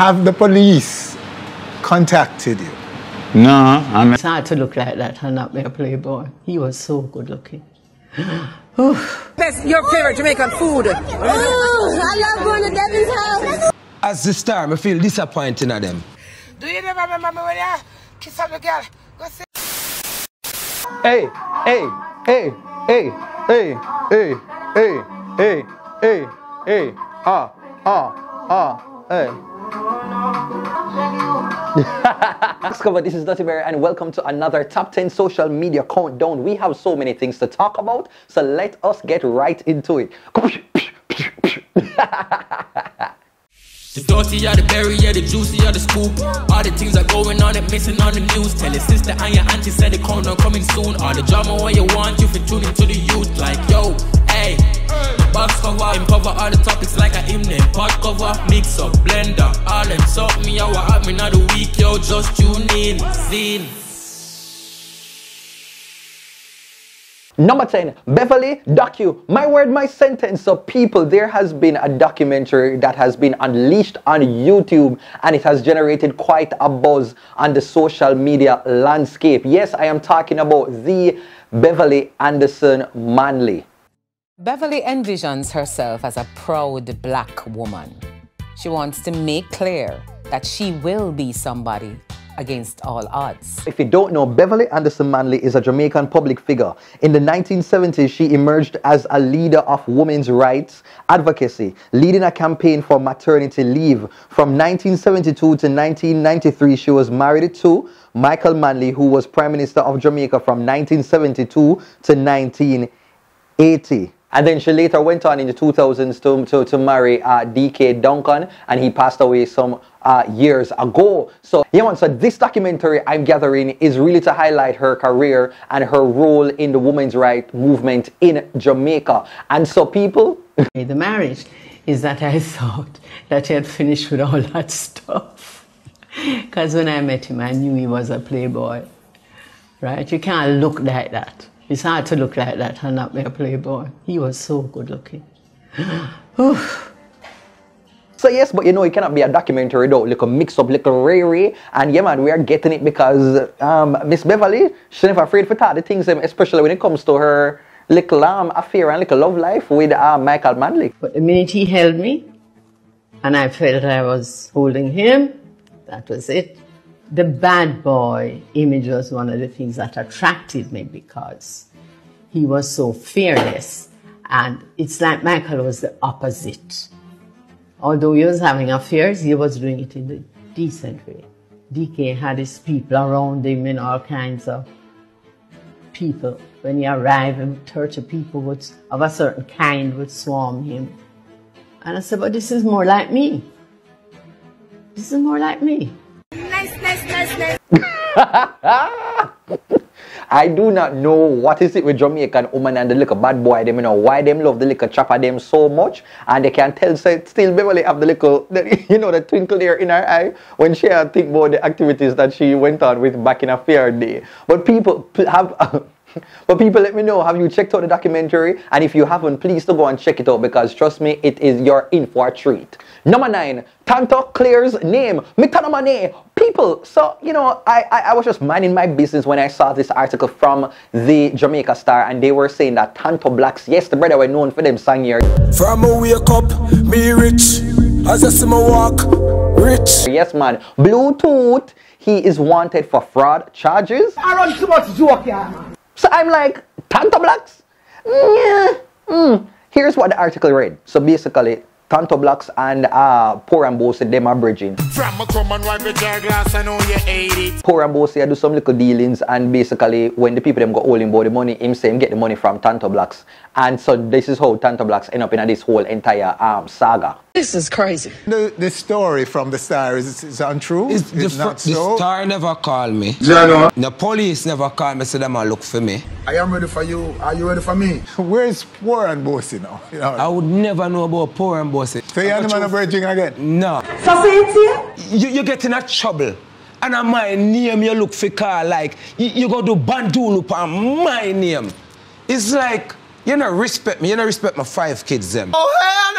Have the police contacted you? No, It's hard to look like that and not be a playboy. He was so good looking. Best, your favorite Jamaican food? I love going to Devin's house. As the star, I feel disappointing at them. Do you never remember when you kiss up the girl? Go see. Hey, hey, hey, hey, hey, hey, hey, hey, hey, hey, hey. This is Dutty Berry and welcome to another Top 10 Social Media Countdown. We have so many things to talk about, so let us get right into it. The dirty are the berry, yeah, the juicy are the scoop. All the things are going on and missing on the news. Tell your sister and your auntie said the countdown coming soon. All the drama what you want, you fit tune into the youth. Like, yo, hey, box cover, uncover all the topics like a hymn name. Pot cover, mix up, blender, all them suck me out, what happened of the week, yo, just tune in, scene. Number 10, Beverly Docu. My word, my sentence. So people, there has been a documentary that has been unleashed on YouTube and it has generated quite a buzz on the social media landscape. Yes, I am talking about the Beverly Anderson Manley. Beverly envisions herself as a proud black woman. She wants to make clear that she will be somebody against all odds. If you don't know, Beverly Anderson Manley is a Jamaican public figure. In the 1970s, she emerged as a leader of women's rights advocacy, leading a campaign for maternity leave. From 1972 to 1993, she was married to Michael Manley, who was Prime Minister of Jamaica from 1972 to 1980. And then she later went on in the 2000s to marry D.K. Duncan, and he passed away some years ago. So, yeah, man, so this documentary, I'm gathering, is really to highlight her career and her role in the women's rights movement in Jamaica. And so people... The marriage is that I thought that he had finished with all that stuff. Because when I met him, I knew he was a playboy. Right? You can't look like that. It's hard to look like that and not be a playboy. He was so good looking. So yes, but you know, it cannot be a documentary without little mix up, little Ray. And yeah, man, we are getting it because Miss Beverly, she's never afraid for talk the things, especially when it comes to her little affair and little love life with Michael Manley. But the minute he held me, and I felt I was holding him, that was it. The bad boy image was one of the things that attracted me because he was so fearless. And it's like Michael was the opposite. Although he was having affairs, he was doing it in the decent way. DK had his people around him and all kinds of people. When he arrived, 30 people of a certain kind would swarm him. And I said, but this is more like me. This is more like me. Nice. I do not know what is it with Jamaican woman and the little bad boy them, you know, why them love the little chopper them so much, and they can tell so still Beverly have the little, you know, the twinkle there in her eye when she think about the activities that she went on with back in a fair day. But people have but people, let me know, have you checked out the documentary? And if you haven't, please to go and check it out because trust me, you're in for a treat. Number 9, Tanto clears name. Mitanamane. People, so, you know, I was just minding my business when I saw this article from the Jamaica Star, and they were saying that Tanto Blacks, yes, the brother were known for them song here. From a wake up, me rich, as I see my walk, rich. Yes, man. Bluetooth, he is wanted for fraud charges. I run too much joke, yeah. So I'm like, Tanto Blacks? Yeah. Here's what the article read. So basically, Tanto Blacks and Poor and Bossy, them are bridging. Poor and Bossy do some little dealings, and basically when the people them go all in about the money, him say him get the money from Tanto Blacks. And so this is how Tanto Blacks end up in this whole entire saga. This is crazy. The story from the Star is untrue? It's not so? The Star never called me. The police never called me, so them a look for me. I am ready for you. Are you ready for me? Where's Poor and Bossy now? You know? I would never know about Poor and Bossy. So you're the man of bridging again? No. You get in a trouble. And on my name you look for car like you go do bandulu on my name. It's like you don't respect me, you don't respect my 5 kids them. Oh hell no!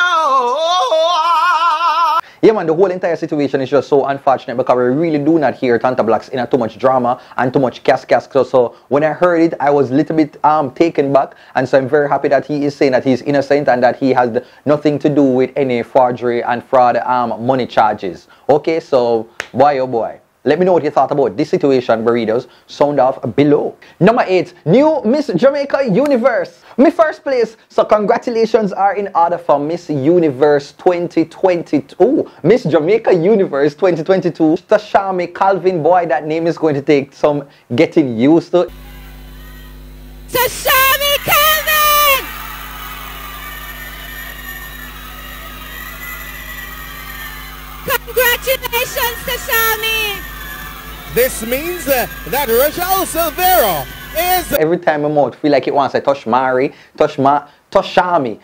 Yeah, man, the whole entire situation is just so unfortunate because we really do not hear Tanta Blacks in too much drama and too much cas. So when I heard it, I was a little bit taken back. And so I'm very happy that he is saying that he's innocent and that he has nothing to do with any forgery and fraud money charges. Okay, so boy, oh boy. Let me know what you thought about this situation, burritos. Sound off below. Number 8, new Miss Jamaica Universe. My first place. So congratulations are in order for Miss Universe 2022. Miss Jamaica Universe 2022. Tashami Calvin, boy, that name is going to take some getting used to. Tashami Calvin! Congratulations, Tashami! This means that Rachel Silvera is... Every time my mouth feel like it wants to touch Mari, Tashami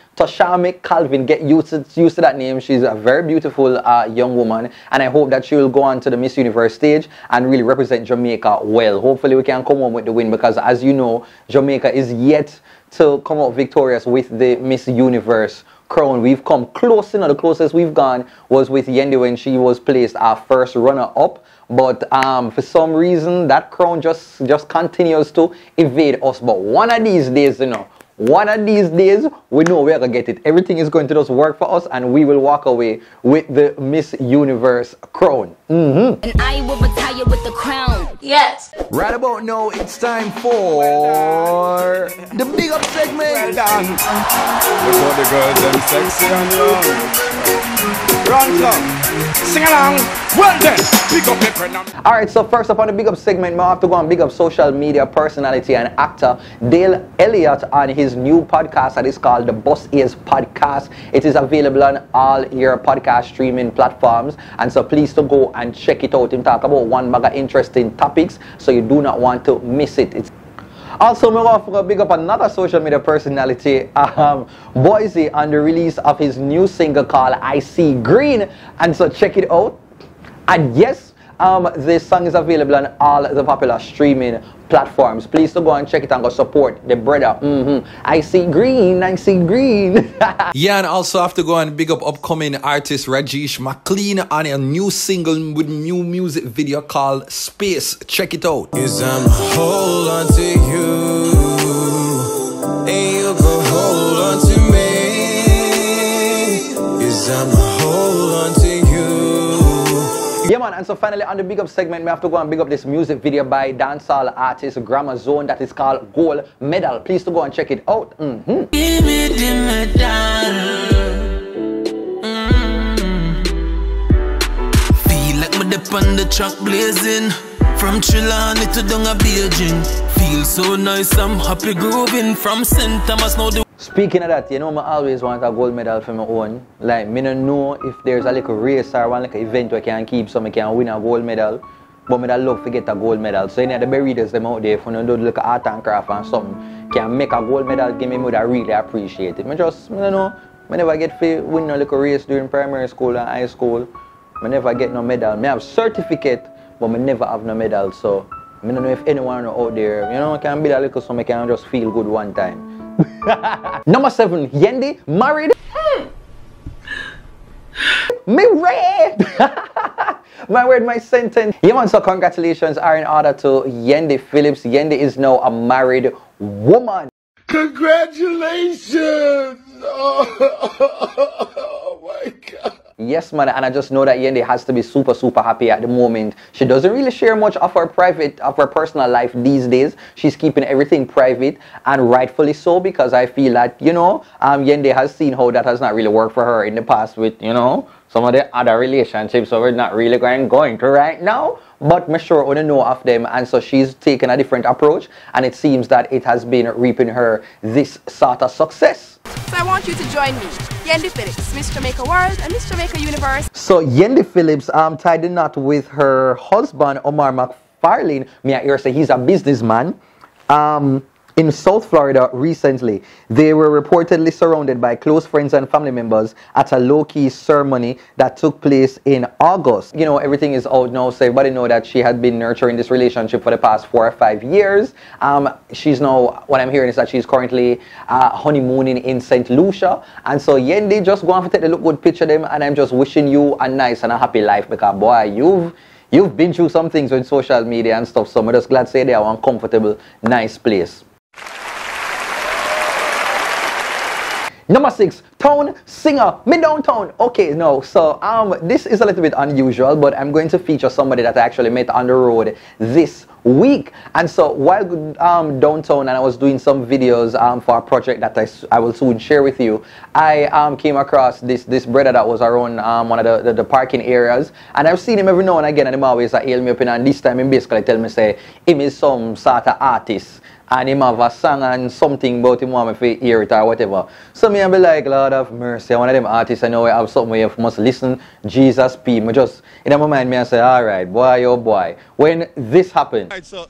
Calvin, get used to that name. She's a very beautiful young woman, and I hope that she will go on to the Miss Universe stage and really represent Jamaica well. Hopefully we can come home with the win because, as you know, Jamaica is yet to come out victorious with the Miss Universe crown. We've come close, the closest we've gone was with Yendi when she was placed our first runner-up. But for some reason, that crown just continues to evade us. But one of these days, we know we're going to get it. Everything is going to just work for us, and we will walk away with the Miss Universe crown. And I will retire with the crown. Yes. Right about now, it's time for the big up segment. Well done. Look all the girls, them sexy and young. Run club. Sing along. Well then, big up your friend. Alright, so first up on the big up segment, I have to go and big up social media personality and actor Dale Elliott on his new podcast that is called The Boss Is Podcast. It is available on all your podcast streaming platforms, and so please to go and check it out. Him talk about one bag of interesting topics, so you do not want to miss it. Also, I'm going to big up another social media personality, Boise, on the release of his new single called I See Green, and so check it out. And yes, this song is available on all the popular streaming platforms. Please to go and check it and go support the brother. I see green, I see green. Yeah, and also have to go and big up upcoming artist Rajesh McLean on a new single with new music video called Space. Check it out. Is I'm hold on to you, and you go hold on to me. Is I'm hold on to you. Yeah, man, and so finally on the big up segment, we have to go and big up this music video by dancehall artist Grammar Zone that is called Gold Medal. Please to go and check it out. Give me the medal. Feel like my dip on the track blazing. From Trelawney to down a Beijing. Feel so nice, I'm happy grooving. From St. Thomas now the... Speaking of that, you know, I always want a gold medal for my own. Like, I don't know if there's a little race or one like event where I can keep so I can win a gold medal. But I love to get a gold medal. So any of the berries them out there, if you do like art and craft and something, can make a gold medal, give me would I really appreciate it. I don't know, I never get to win a little race during primary school and high school. I never get no medal. I have certificate, but I never have no medal. So I don't know if anyone out there, you know, can be a little so I can just feel good one time. Number 7, Yendi married. Married. My word, my sentence. Yeah, man, so congratulations are in order to Yendi Phillips. Yendi is now a married woman. Congratulations! Oh my God. Yes, man, and I just know that Yendi has to be super happy at the moment. She doesn't really share much of her personal life these days. She's keeping everything private, and rightfully so, because I feel that, you know, Yendi has seen how that has not really worked for her in the past with, you know, some of the other relationships, so we're not really going to right now. But I'm sure I know of them, and so she's taken a different approach, and it seems that it has been reaping her this sort of success. So I want you to join me, Yendi Phillips, Miss Jamaica World and Miss Jamaica Universe. So Yendi Phillips tied the knot with her husband Omar McFarlane. Me I hear say he's a businessman. in South Florida recently. They were reportedly surrounded by close friends and family members at a low-key ceremony that took place in August. You know, everything is out now, so everybody know that she had been nurturing this relationship for the past 4 or 5 years. She's now, what I'm hearing is that she's currently honeymooning in St. Lucia. And so Yendi just go on to take a look good picture of them, and I'm just wishing you a nice and a happy life, because boy, you've been through some things with social media and stuff, so I'm just glad to say they are one comfortable, nice place. Number 6, Town Singer, Mid Downtown. Okay, no, so this is a little bit unusual, but I'm going to feature somebody that I actually met on the road this week. And so while downtown, and I was doing some videos for a project that I will soon share with you, I came across this brother that was around one of the parking areas, and I've seen him every now and again, and him always hail me up, and this time he basically tell me, say, him is some sort of artist, and him have a song and something about him want me to hear it or whatever. So me I be like, Lord of mercy, one of them artists I know I have something where you must listen, Jesus P. Me just, in my mind, me I say, alright, boy, oh boy. When this happened. Alright, so,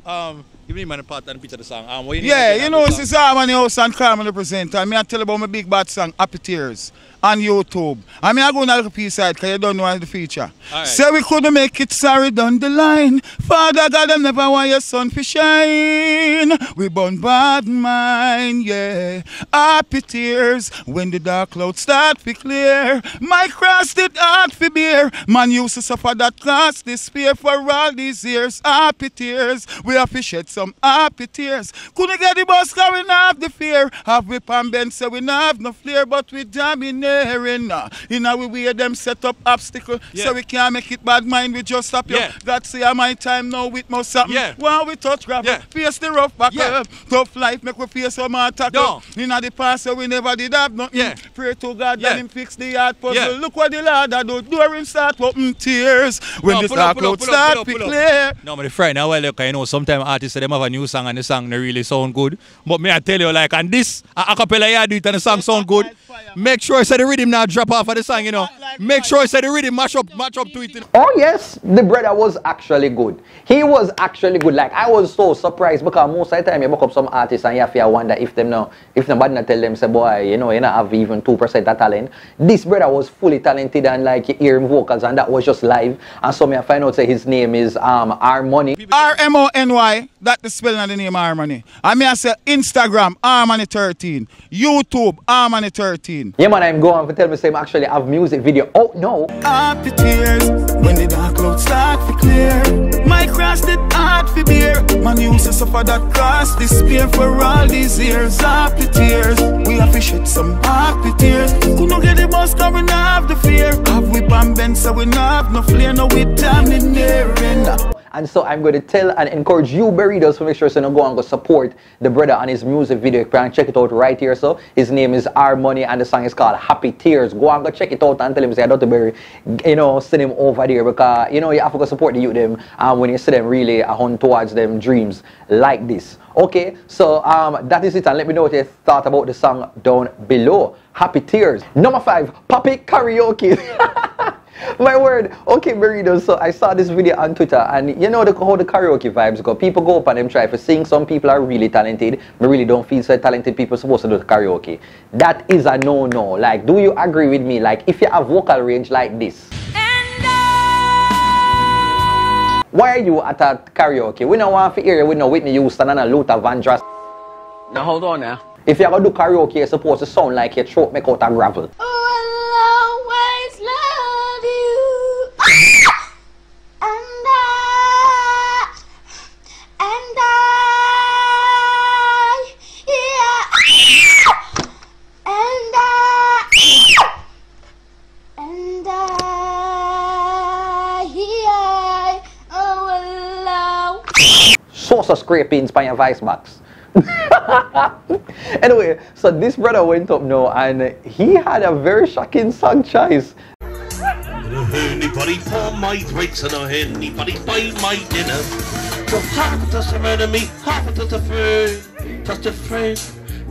give me my part and picture the song. Yeah, you know, since I'm on the house and Carmen the presenter, me I tell about my big bad song, Happy Tears, on YouTube. I mean, I go on the P-side, because you don't know the feature. Right. Say we couldn't make it, sorry, down the line. Father God, them never want your sun to shine. We born bad mind, yeah. Happy tears, when the dark clouds start to clear. My cross did hard to bear. Man used to suffer that cross, despair for all these years. Happy tears, we have to shed some happy tears. Couldn't get the bus, cause we not have the fear. Have whip and bend, so we not have no flair, but we dominate. In our way, them set up obstacle, so we can't make it bad mind, we just stop you. God say, my time now with more something. While we touch gravel, face the rough back up. Tough life, make we face some attack. In the past, so we never did have nothing. Pray to God, let him fix the hard puzzle. Look what the Lord do during start open tears. When the dark clouds start to clear. No, my friend, now look, you know, sometimes artists say them have a new song and the song they really sound good. But me I tell you, like, and this, a cappella you do it and the song sound good. Make sure the rhythm now drop off of the song, you know. Make sure the rhythm match up to it. You know? Oh yes, the brother was actually good. He was actually good. Like, I was so surprised, because most of the time you book up some artists and you have to wonder if nobody not tell them, say, boy, you know, you don't have even 2% of talent. This brother was fully talented, and like you hear him vocals, and that was just live. And so me I find out say his name is R-Money. R-M-O-N-Y, that's the spelling of the name R-Money. I mean I say Instagram, R-Money13. YouTube, R-Money13. Yeah man, I'm going to tell me say I actually have music video. Oh no. Happy tears, when the dark clouds start to clear. My cross did hard to bear. Man used to suffer that cross, despair for all these years. Happy tears, we have to shed some happy tears. Couldn't get the bus, cause we not have the fear. Have whip and bend, so we not have no flare. No, we damn in there. And so I'm going to tell and encourage you Berrydos to make sure so you go and go support the brother on his music video. You can check it out right here. So his name is R-Money and the song is called Happy Tears. Go and go check it out and tell him, say, DuttyBerry, you know, send him over there, because, you know, you have to go support the youth them when you see them really hunt towards them dreams like this. Okay, so that is it, and let me know what you thought about the song down below. Happy Tears. Number 5, Poppy Karaoke. My word. Okay, Berrydos, so I saw this video on Twitter, and you know how the karaoke vibes go. People go up and them try to sing. Some people are really talented. I really don't feel so talented people supposed to do the karaoke. That is a no-no. Like, do you agree with me? Like, if you have vocal range like this, why are you at a karaoke? We don't want to hear you with no Whitney Houston and a Luther Vandross. Now hold on now. If you're going to do karaoke, you're supposed to sound like your throat make out of gravel. Saucer scrapings by your voice box. Anyway, so this brother went up now and he had a very shocking song choice. Anybody pour my drinks and anybody buy my dinner. Drop half a touch of enemy, half a touch of friend. Touch a friend.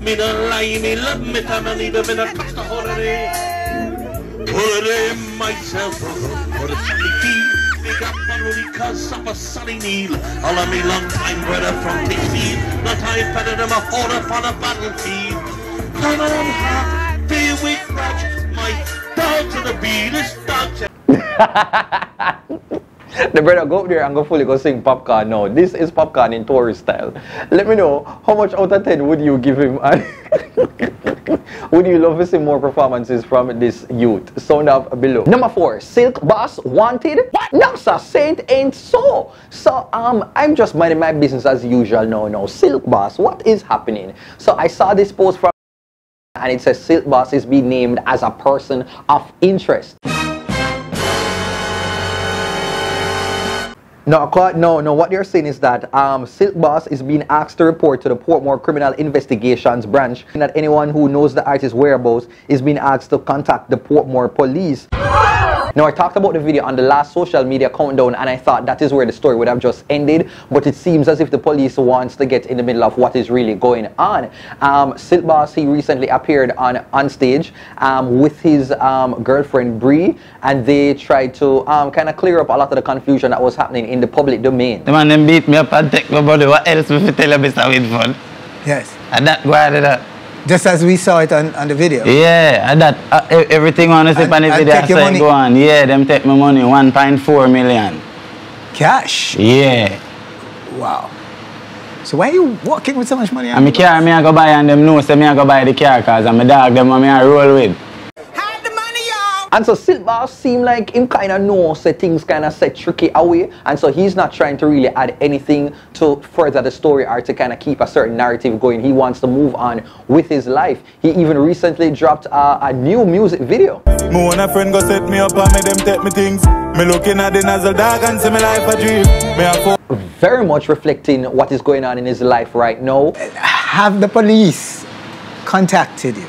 Me no lie, me love me time and even when I touch the holiday. Holiday myself, for the sleepy. gap and only cause of a sunny kneel. All of me long time brother from Tixfield. No time for them a hold up on a battlefield. Come on, happy with grudge. My dog to the beat is dog. The brother go up there and go fully go sing Popcorn now. This is Popcorn in tourist style. Let me know how much out of 10 would you give him, and would you love to see more performances from this youth? Sound off below. Number 4, Silk Boss wanted. What? No sir, Saint ain't so. So I'm just minding my business as usual now. Silk Boss, what is happening? So I saw this post from, and it says Silk Boss is being named as a person of interest. No, what they're saying is that Silk Boss is being asked to report to the Portmore Criminal Investigations Branch, and that anyone who knows the artist's whereabouts is being asked to contact the Portmore Police. Now, I talked about the video on the last social media countdown, and I thought that is where the story would have just ended, but it seems as if the police wants to get in the middle of what is really going on. Silk Boss, he recently appeared on stage with his girlfriend Bree, and they tried to kind of clear up a lot of the confusion that was happening in the public domain. The man them beat me up and take my body. What else we tell you Mr. Winford? Yes. And that why did that? Just as we saw it on the video. Yeah, and that everything on the video I say go on. Yeah, them take my money, 1.4 million. Cash? Yeah. Wow. So why are you walking with so much money? And my car, I go buy, and them know say I go buy the car because I'm a dog, them I roll with. And so Silk Boss seemed like him kind of knows that things kind of set tricky away, and so he's not trying to really add anything to further the story or to kind of keep a certain narrative going. He wants to move on with his life. He even recently dropped a new music video. Me and a friend go set me up and me them take me things. Me looking at the nozzle dog and see me life a dream. Very much reflecting what is going on in his life right now. Have the police contacted you?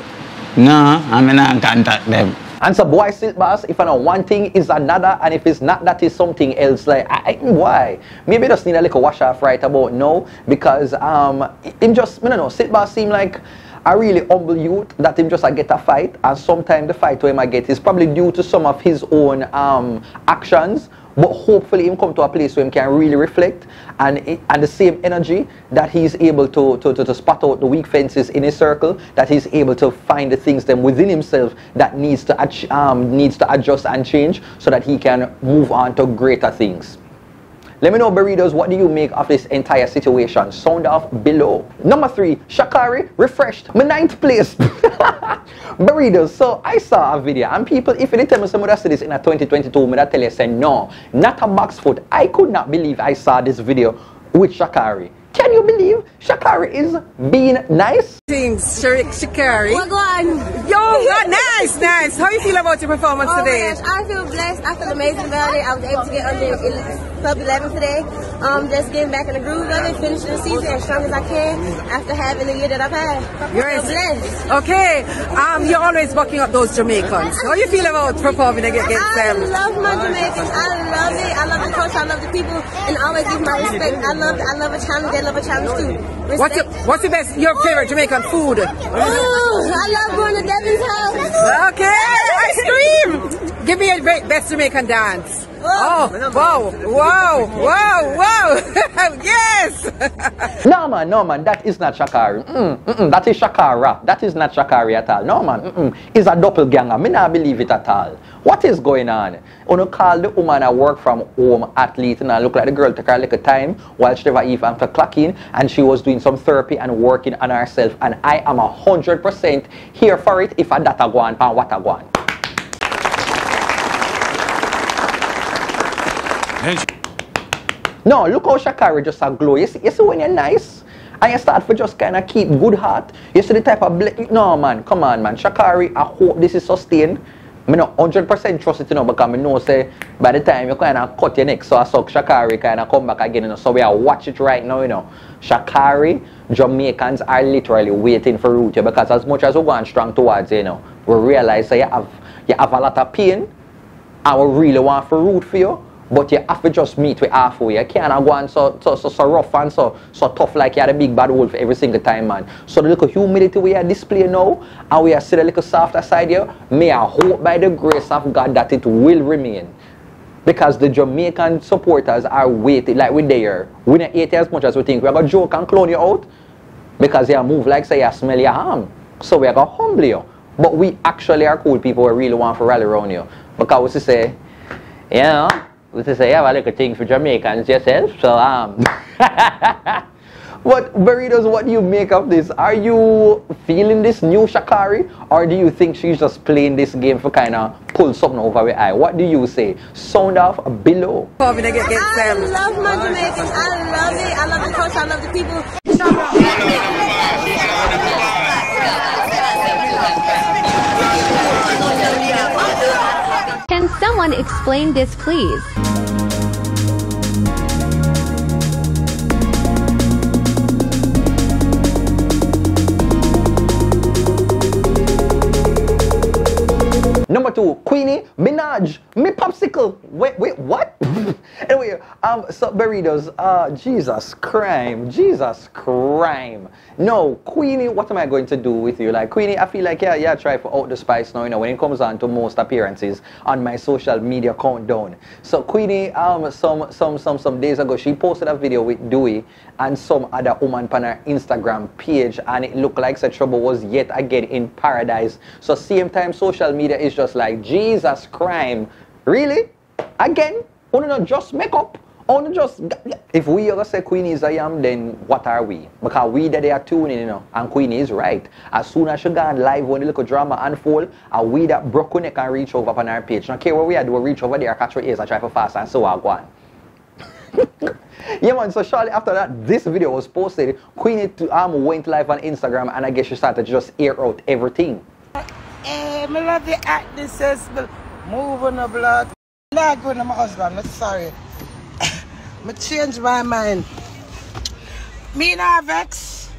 No, I'm not contact them. And so boy Silk Boss, if I know one thing is another, and if it's not, that is something else. Like why? Maybe just need a little wash off right about now, because him just, I don't know, Silk Boss seem like a really humble youth that him just get a fight, and sometimes the fight where him get is probably due to some of his own actions. But hopefully him come to a place where he can really reflect, and the same energy that he's able to spot out the weak fences in his circle, that he's able to find the things then within himself that needs to adjust and change so that he can move on to greater things. Let me know, Burritos, what do you make of this entire situation? Sound off below. Number 3, Sha'Carri, refreshed. My 9th place. Burritos, so I saw a video, and people, if you tell me some of that this in a 2022, me that tell you, say no, not a box foot. I could not believe I saw this video with Sha'Carri. Can you believe Sha'Carri is being nice? Sha'Carri. Well, go on. Yo, nice. How you feel about your performance today? My gosh, I feel blessed. I feel amazing about it. I was able to get under Club 11 today. Just getting back in the groove of it, finishing the season as strong as I can after having the year that I've had. You're blessed. Okay. You're always backing up those Jamaicans. How you feel about performing against them? I love my Jamaicans. I love it. I love the culture. I love the people, and always give my respect. I love a challenge. They love a challenge too. What's your favorite Jamaican food? Ooh, I love going to Devin's house. Okay, ice cream. Give me a best Jamaican dance. Whoa. Wow. Yes. No man, that is not Sha'Carri. That is Sha'Carri. That is not Sha'Carri at all. No man, it's a doppelganger. Me not believe it at all. What is going on? When you call the woman a work from home athlete, and I look like the girl took her like a time while she never even after clocking, and she was doing some therapy and working on herself, and I am 100% here for it if I that a go on and what a go on. No, look how Sha'Carri just a glow. You see when you're nice and you start for just kind of keep good heart. You see the type of no man, come on man. Sha'Carri, I hope this is sustained. I not 100% trust it, because I know say by the time you kind of cut your neck, so I saw Sha'Carri kind of come back again, so we are watch it right now, Sha'Carri, Jamaicans are literally waiting for root you, because as much as we're going strong towards we realize that you have a lot of pain, and we really want to root for you. But you have to just meet with halfway. You can't go on so rough and so tough like you're the big bad wolf every single time, man. So the little humility we are displaying now, and we are still a little softer side here, may I hope by the grace of God that it will remain. Because the Jamaican supporters are waiting, like we're there. We don't hate you as much as we think. We're going to joke and clone you out because you move like say you smell your harm. So we're going to humble you. But we actually are cool people who really want to rally around you. Because we say, you know, we say you have a little thing for Jamaicans yourself. So, But Burritos, what do you make of this? Are you feeling this new Sha'Carri, or do you think she's just playing this game for kind of pull something over her eye? What do you say? Sound off below. I love my Jamaicans. I love it. I love the culture. I love the people. Can someone explain this, please? Number 2, Queenie, Minaj, me popsicle. Wait, what? Anyway, so Burritos, Jesus crime. No, Queenie, what am I going to do with you? Like, Queenie, I feel like, yeah, try for out the spice now, you know, when it comes on to most appearances on my social media countdown. So Queenie, some days ago, she posted a video with Dewey and some other woman on her Instagram page, and it looked like such trouble was yet again in paradise. So same time, social media is just like, Jesus crime. Really? Again? Only not just make up. Only just... If we ever say Queenie is a yam, then what are we? Because we that they are tuning, you know, and Queenie is right. As soon as she gone live when the little drama unfold, and we that broke neck can reach over on our page. Now care what we are doing, reach over there, catch your ears and try for fast, and so I go on. Yeah man, so shortly after that, this video was posted. Queenie went live on Instagram, and I guess she started to just air out everything. I love the act this says move on the blood. Not going to my husband, I'm sorry. I changed my mind. Me not vex.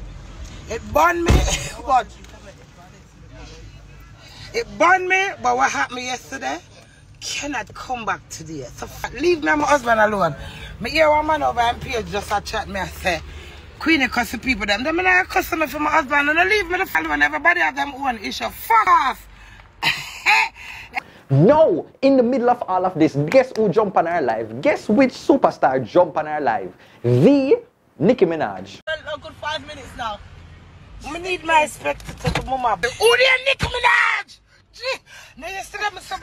It burned me. What? It burned me, but what happened yesterday cannot come back today. So leave me and my husband alone. Me hear one man over on page just a chat me and say, Queenie cuss the people them. Them not cuss me for my husband and leave me the alone. Everybody have them own issue. Fuck off. No, in the middle of all of this, guess who jumped on our live? Guess which superstar jumped on our live? The Nicki Minaj. A good 5 minutes now. I need my spectator to mama. Who the Nicki Minaj? Now yesterday me some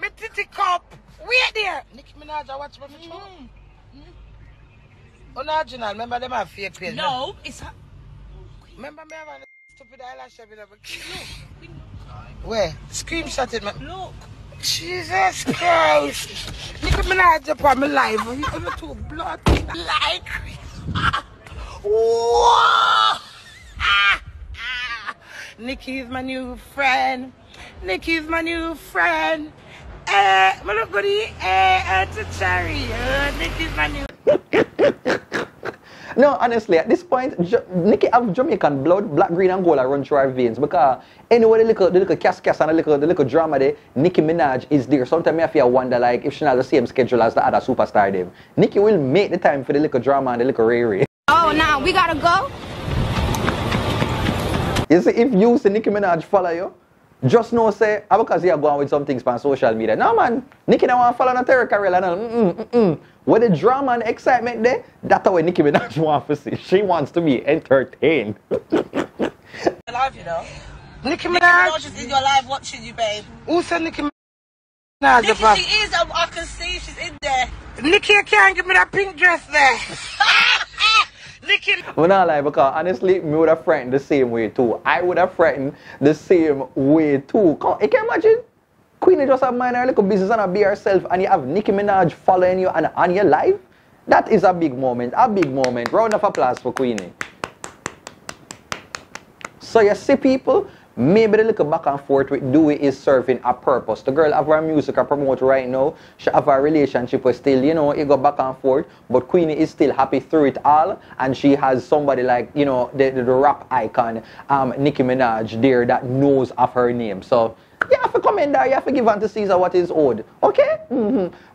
me titty cup. Wait there. Nicki Minaj, I watch my show. Original, remember them have fake page? No, it's remember me having a stupid eyelash every day. Where? Screenshot it, man. Look. Jesus Christ. Nicki Minaj up on my live. You ever too blood like. Whoa. Nicki is my new friend. Nicki is my new friend. I look good. To Cherry. Nicki is my new. No, honestly, at this point, Nicki have Jamaican blood, black, green, and gold run through her veins. Because anyway, the little cas and the little drama there, Nicki Minaj is there. Sometimes I feel wonder like if she not the same schedule as the other superstar them. Nicki will make the time for the little drama and the little ray. Oh, now we gotta go? You see, if you see Nicki Minaj follow you, just know say, because you are going with some things on social media. No man, Nicki don't want to follow no territory. With the drama and excitement there, that's how Nicki Minaj wants to see. She wants to be entertained. Live, you know. Nicki Minaj is in your live watching you, babe. Who said Nicki Minaj? Nicki, she is. I can see she's in there. Nicki, you can't give me that pink dress there. Nicki. I'm not lying because honestly, me would have threatened the same way too. I would have threatened the same way too. You can imagine? Queenie just have mind her little business and be herself, and you have Nicki Minaj following you and on your live. That is a big moment. A big moment. Round of applause for Queenie. So you see people, maybe the little back and forth with Dewey is serving a purpose. The girl have her music I promote right now. She have a relationship with still, you know, it go back and forth. But Queenie is still happy through it all. And she has somebody like, you know, the rap icon, Nicki Minaj there that knows of her name. So you have to come in there, you have to give unto Caesar what is owed. Okay?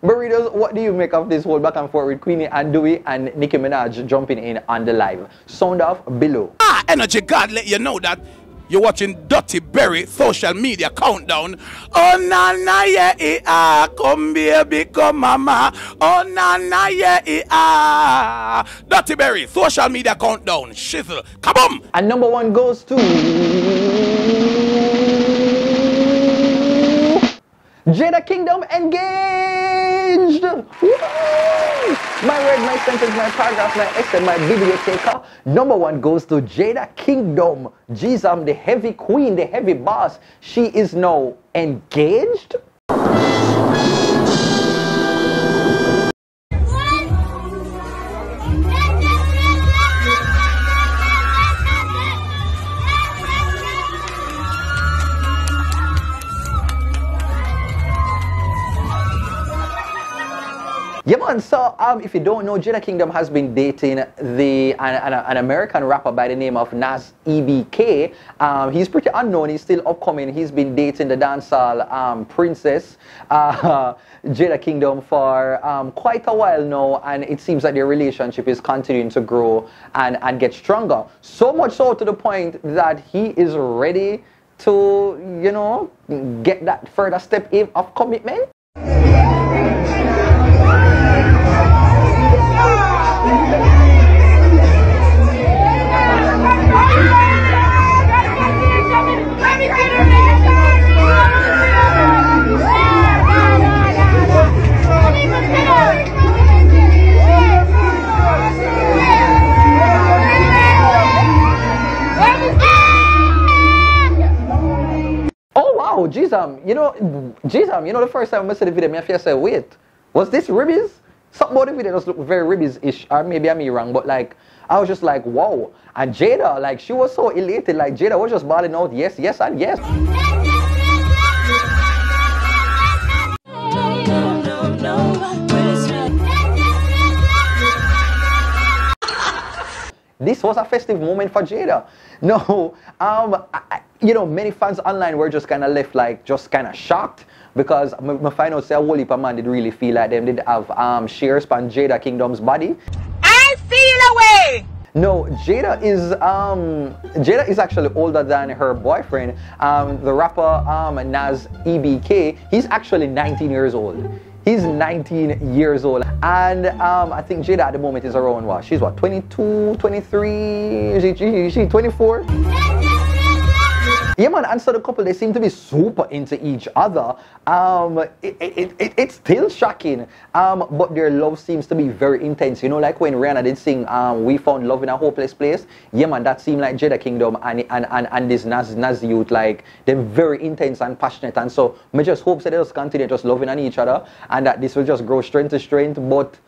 Burritos, what do you make of this whole back and forth with Queenie and Dewey and Nicki Minaj jumping in on the live? Sound off below. Energy God let you know that You're watching Dirty Berry social media countdown. Oh na na yeah, come baby, come mama. Oh na na yeah, Dirty Berry social media countdown. Shizzle, kaboom! And number 1 goes to Jada Kingdom, Engaged. Woo! My word, my sentence, my paragraph, my essay, my video taker. Number 1 goes to Jada Kingdom. Jeez, I'm the heavy queen, the heavy boss. She is now engaged. Yeah, man. So, if you don't know, Jada Kingdom has been dating an American rapper by the name of Nas EBK. He's pretty unknown. He's still upcoming. He's been dating the dancehall princess, Jada Kingdom, for quite a while now, and it seems like their relationship is continuing to grow and get stronger. So much so to the point that he is ready to, you know, get that further step of commitment. Oh, Jizam, you know, the first time I saw the video, I feel say, wait, was this ribbies? Something about the video just looked very ribbies-ish, or maybe I'm wrong, but like, I was just like, wow. And Jada, like, she was so elated, like, Jada was just bawling out, yes, yes, and yes. This was a festive moment for Jada. No, you know, many fans online were just kind of left like, just kind of shocked, because I find out say a whole heap of man did really feel like them did have shares on Jada Kingdom's body. I feel away. No, Jada is actually older than her boyfriend, the rapper Nas EBK. He's actually 19 years old. He's 19 years old, and I think Jada at the moment is around what? She's what, 22, 23? Is she 24? Yeah, man, and so the couple, they seem to be super into each other. It's still shocking, but their love seems to be very intense. You know, like when Rihanna did sing We Found Love in a Hopeless Place. Yeah, man, that seemed like Jada Kingdom and this Nas youth, like, they're very intense and passionate. And so I just hope that they just continue just loving on each other, and that this will just grow strength to strength. But,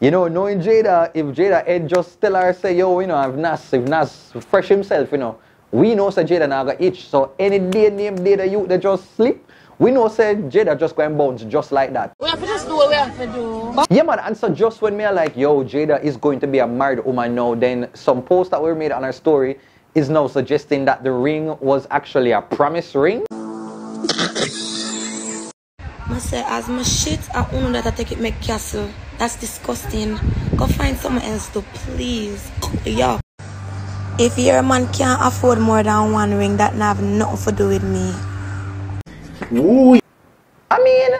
you know, knowing Jada, if Jada Ed just tell her, say, yo, you know, if Nas fresh himself, you know, we know say Jada now got itch, so any day name day the youth they just slip, we know say Jada just go and bounce just like that. We have to just do what we have to do. Yeah, man, and so just when me are like, yo, Jada is going to be a married woman now, then some posts that were made on her story is now suggesting that the ring was actually a promise ring. I say, as my shit, I own that I take it make castle. That's disgusting. Go find someone else to please. Yeah. If your man can't afford more than one ring, that have nothing to do with me. Ooh. I mean,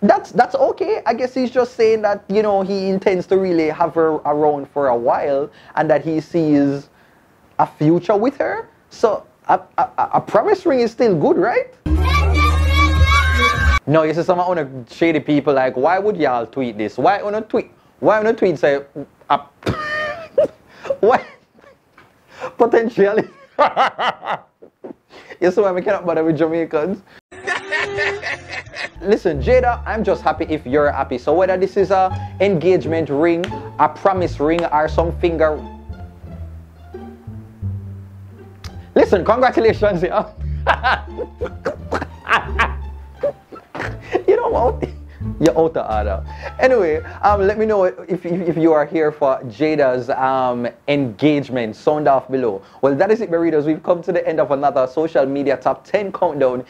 that's okay. I guess he's just saying that, you know, he intends to really have her around for a while, and that he sees a future with her. So a promise ring is still good, right? No, you see some of the shady people like, why would y'all tweet this? Why on a tweet say why? Potentially. You see why we cannot bother with Jamaicans? Listen, Jada, I'm just happy if you're happy. So whether this is a engagement ring, a promise ring, or some finger... Listen, congratulations, yeah. You know what? You're out of order. Anyway, let me know if you are here for Jada's engagement. Sound off below. Well, that is it, Burritos. We've come to the end of another social media top 10 countdown.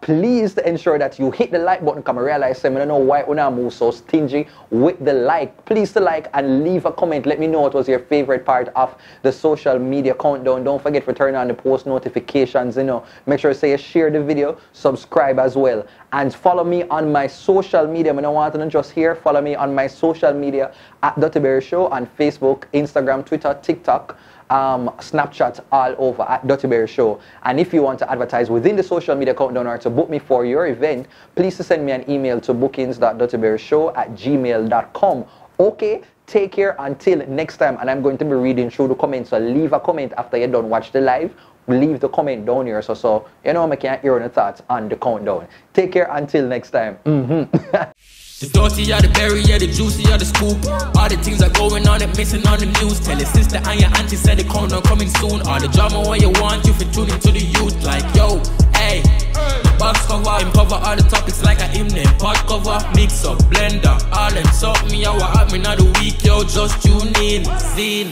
Please ensure that you hit the like button. Come and realize I don't know why una move so stingy with the like. Please to like and leave a comment. Let me know what was your favorite part of the social media countdown. Don't forget to turn on the post notifications. Make sure you share the video, subscribe as well, and follow me on my social media. I don't want to just hear. Follow me on my social media at TheDuttyBerryShow on Facebook, Instagram, Twitter, TikTok, Snapchat, all over at TheDuttyBerryShow. And if you want to advertise within the social media countdown or to book me for your event, please send me an email to bookings.duttyberryshow@gmail.com. Okay, take care until next time. And I'm going to be reading through the comments. So leave a comment after you're done watch the live. Leave the comment down here so I can hear your thoughts on the countdown. Take care until next time. The dirty are the berry, yeah, the juicy are the scoop. All the things are going on, it missing on the news. Tell your sister and your auntie said the countdown coming soon. All the drama what you want, you for tuning to the youth. Like, yo, hey, the box cover, him cover all the topics like a him name. Pot cover, mix up, blender, all them suck me, I what happening of the week, yo, just tune in, zine.